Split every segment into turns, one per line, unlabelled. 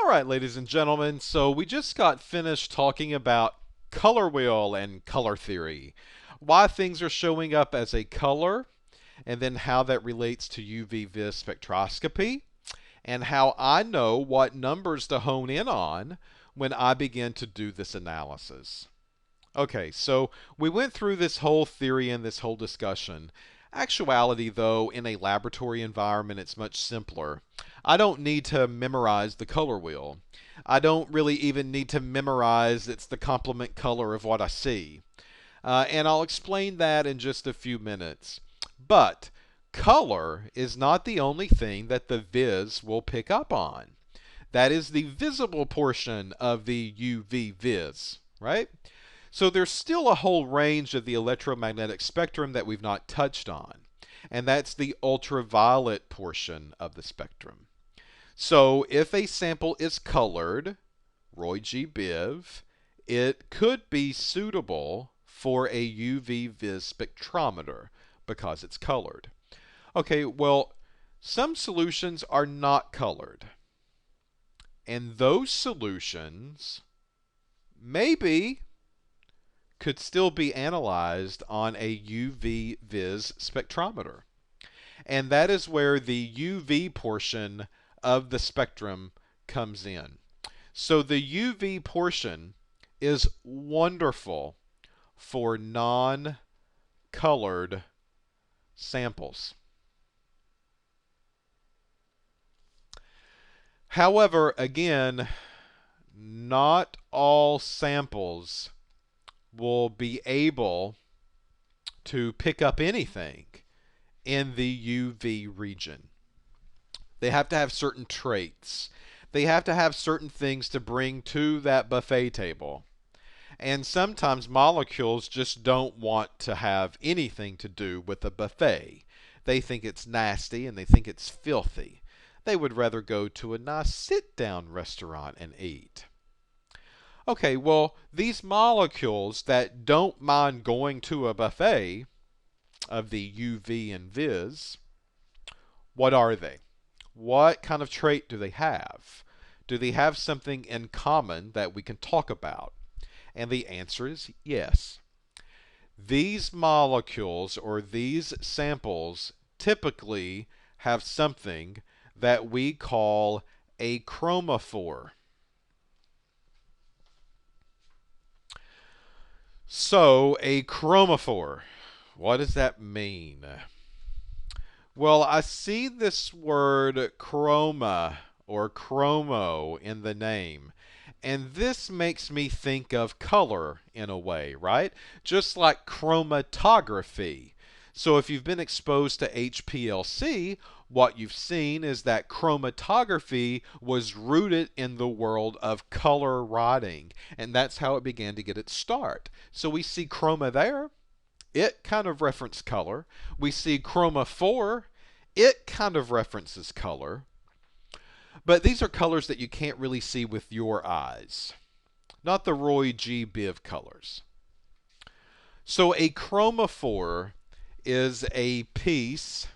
All right, ladies and gentlemen, so we just got finished talking about color wheel and color theory, why things are showing up as a color, and then how that relates to UV vis spectroscopy, and how I know what numbers to hone in on when I begin to do this analysis. Okay, so we went through this whole theory and this whole discussion. Actuality, though, in a laboratory environment, it's much simpler. I don't need to memorize the color wheel. I don't really even need to memorize it's the complement color of what I see. And I'll explain that in just a few minutes. But color is not the only thing that the vis will pick up on. That is the visible portion of the UV vis, right? So there's still a whole range of the electromagnetic spectrum that we've not touched on, and that's the ultraviolet portion of the spectrum. So if a sample is colored, Roy G. Biv, it could be suitable for a UV vis spectrometer because it's colored. Okay, well, some solutions are not colored, and those solutions maybe could still be analyzed on a UV vis spectrometer. And that is where the UV portion of the spectrum comes in. So the UV portion is wonderful for non-colored samples. However, again, not all samples will be able to pick up anything in the UV region. They have to have certain traits. They have to have certain things to bring to that buffet table. And sometimes molecules just don't want to have anything to do with a buffet. They think it's nasty and they think it's filthy. They would rather go to a nice sit-down restaurant and eat. Okay, well, these molecules that don't mind going to a buffet of the UV and vis, what are they? What kind of trait do they have? Do they have something in common that we can talk about? And the answer is yes. These molecules or these samples typically have something that we call a chromophore. So, a chromophore, what does that mean? Well, I see this word chroma or chromo in the name, and this makes me think of color in a way, right? Just like chromatography. So if you've been exposed to HPLC, what you've seen is that chromatography was rooted in the world of color writing, and that's how it began to get its start. So we see chroma there. It kind of references color. We see chromophore. It kind of references color. But these are colors that you can't really see with your eyes. Not the Roy G. Biv colors. So a chromophore is a piece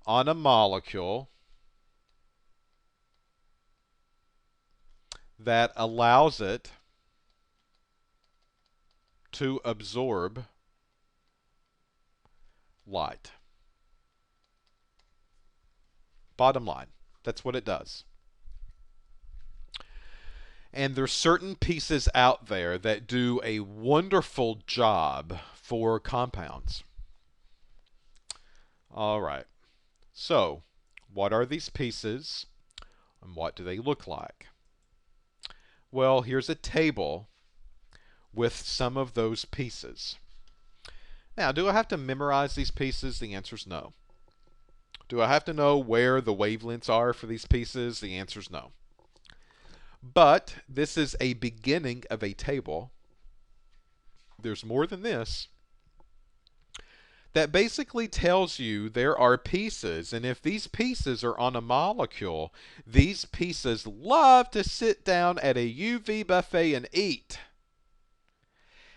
on a molecule that allows it to absorb light. Bottom line, that's what it does. And there's certain pieces out there that do a wonderful job for compounds. All right. So, what are these pieces and what do they look like? Well, here's a table with some of those pieces. Now, do I have to memorize these pieces? The answer is no. Do I have to know where the wavelengths are for these pieces? The answer is no. But this is a beginning of a table. There's more than this. That basically tells you there are pieces, and if these pieces are on a molecule, these pieces love to sit down at a UV buffet and eat.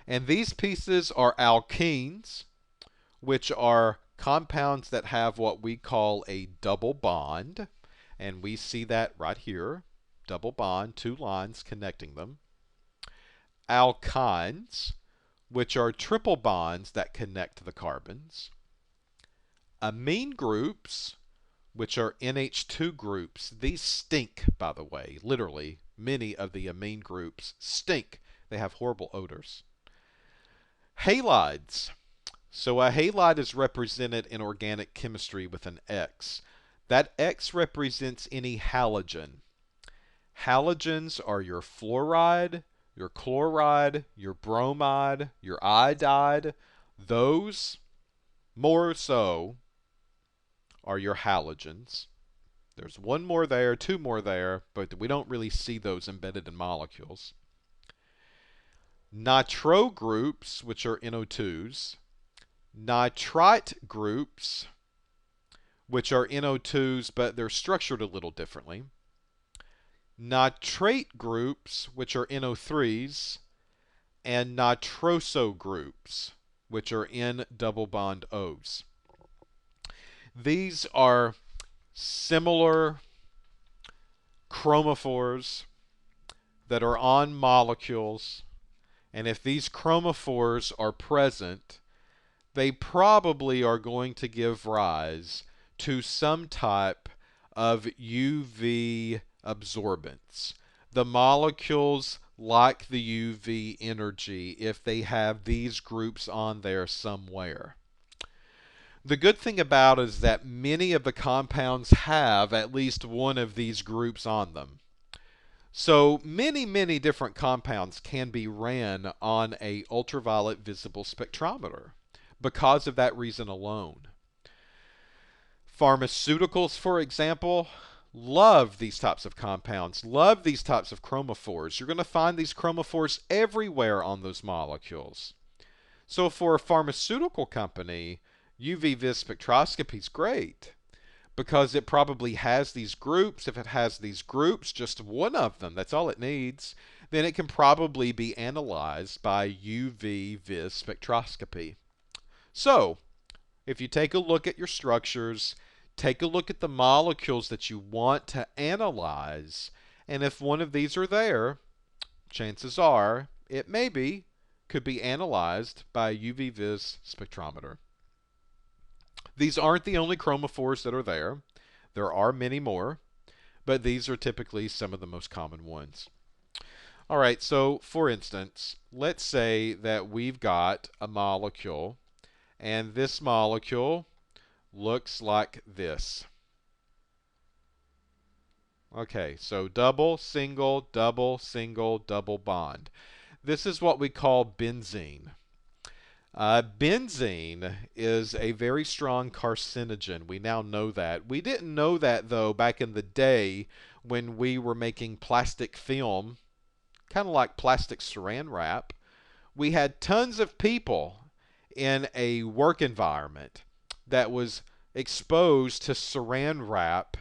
And these pieces are alkenes, which are compounds that have what we call a double bond. And we see that right here. Double bond, 2 lines connecting them. Alkynes, which are triple bonds that connect the carbons. Amine groups, which are NH2 groups. These stink, by the way. Literally, many of the amine groups stink. They have horrible odors. Halides. So a halide is represented in organic chemistry with an X. That X represents any halogen. Halogens are your fluoride, your chloride, your bromide, your iodide. Those, more so, are your halogens. There's one more there, two more there, but we don't really see those embedded in molecules. Nitro groups, which are NO2s. Nitrite groups, which are NO2s, but they're structured a little differently. Nitrate groups, which are NO3s. And nitroso groups, which are N double bond O's. These are similar chromophores that are on molecules, and if these chromophores are present, they probably are going to give rise to some type of UV absorbance. The molecules like the UV energy if they have these groups on there somewhere. The good thing about it is that many of the compounds have at least one of these groups on them. So many different compounds can be ran on a ultraviolet visible spectrometer because of that reason alone. Pharmaceuticals, for example, love these types of compounds, love these types of chromophores. You're going to find these chromophores everywhere on those molecules. So for a pharmaceutical company, UV vis spectroscopy is great because it probably has these groups. If it has these groups, just one of them, that's all it needs, then it can probably be analyzed by UV vis spectroscopy. So, if you take a look at your structures, take a look at the molecules that you want to analyze, and if one of these are there, chances are it maybe could be analyzed by a UV vis spectrometer. These aren't the only chromophores that are there. There are many more, but these are typically some of the most common ones. All right, so for instance, let's say that we've got a molecule, and this molecule looks like this. Okay, so double, single, double bond. This is what we call benzene. Benzene is a very strong carcinogen. We now know that. We didn't know that, though, back in the day when we were making plastic film, kind of like plastic saran wrap. We had tons of people in a work environment that was exposed to saran wrap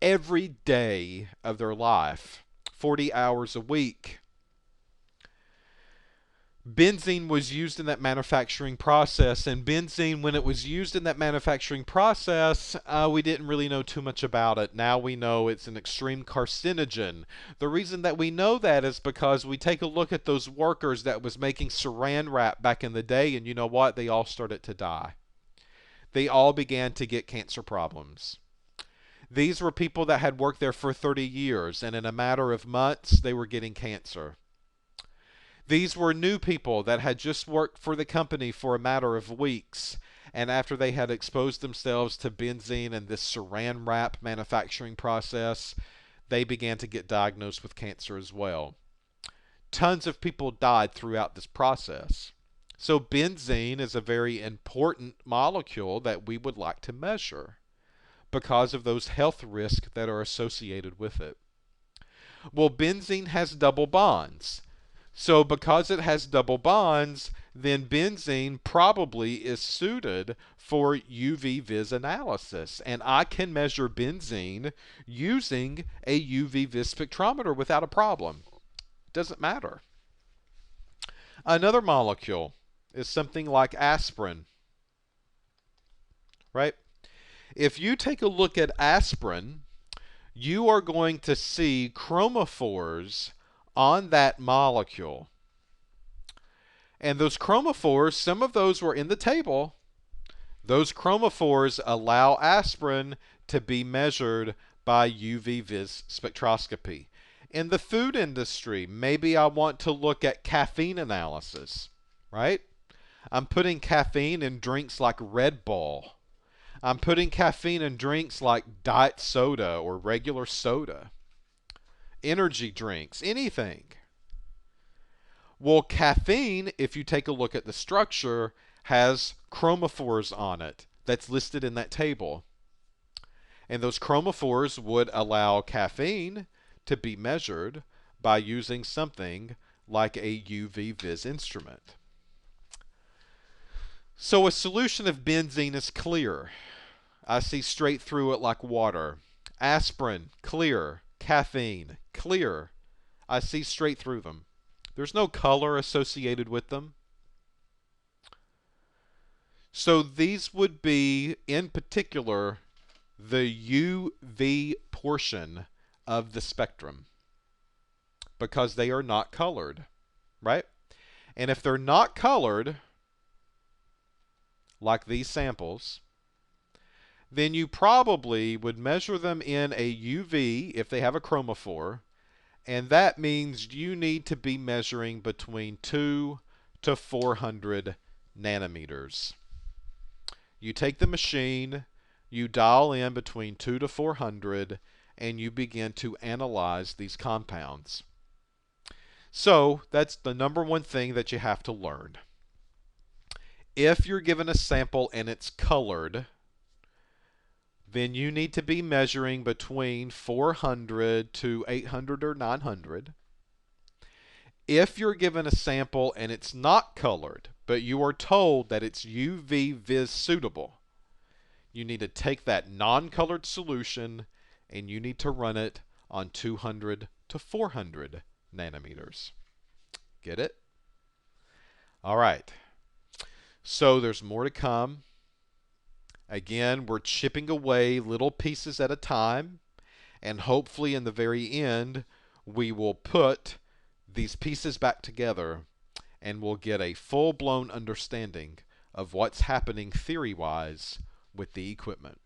every day of their life, 40 hours a week. Benzene was used in that manufacturing process, and benzene, when it was used in that manufacturing process, we didn't really know too much about it. Now we know it's an extreme carcinogen. The reason that we know that is because we take a look at those workers that was making saran wrap back in the day, and you know what? They all started to die. They all began to get cancer problems. These were people that had worked there for 30 years, and in a matter of months, they were getting cancer. These were new people that had just worked for the company for a matter of weeks, and after they had exposed themselves to benzene and this saran wrap manufacturing process, they began to get diagnosed with cancer as well. Tons of people died throughout this process. So benzene is a very important molecule that we would like to measure because of those health risks that are associated with it. Well, benzene has double bonds. So because it has double bonds, then benzene probably is suited for UV vis analysis. And I can measure benzene using a UV vis spectrometer without a problem. It doesn't matter. Another molecule is something like aspirin, right? If you take a look at aspirin, you are going to see chromophores on that molecule. And those chromophores, some of those were in the table. Those chromophores allow aspirin to be measured by UV vis spectroscopy. In the food industry, maybe I want to look at caffeine analysis, right? I'm putting caffeine in drinks like Red Bull. I'm putting caffeine in drinks like diet soda or regular soda, energy drinks, anything. Well, caffeine, if you take a look at the structure, has chromophores on it that's listed in that table. And those chromophores would allow caffeine to be measured by using something like a UV vis instrument. So a solution of benzene is clear. I see straight through it like water. Aspirin, clear. Caffeine, clear. I see straight through them. There's no color associated with them. So these would be, in particular, the UV portion of the spectrum because they are not colored, right? And if they're not colored, like these samples, then you probably would measure them in a UV if they have a chromophore, and that means you need to be measuring between 2 to 400 nanometers. You take the machine, you dial in between 2 to 400, and you begin to analyze these compounds. So that's the number one thing that you have to learn. If you're given a sample and it's colored, then you need to be measuring between 400 to 800 or 900. If you're given a sample and it's not colored, but you are told that it's UV vis suitable, you need to take that non-colored solution and you need to run it on 200 to 400 nanometers. Get it? All right. So there's more to come. Again, we're chipping away little pieces at a time, and hopefully in the very end, we will put these pieces back together and we'll get a full-blown understanding of what's happening theory-wise with the equipment.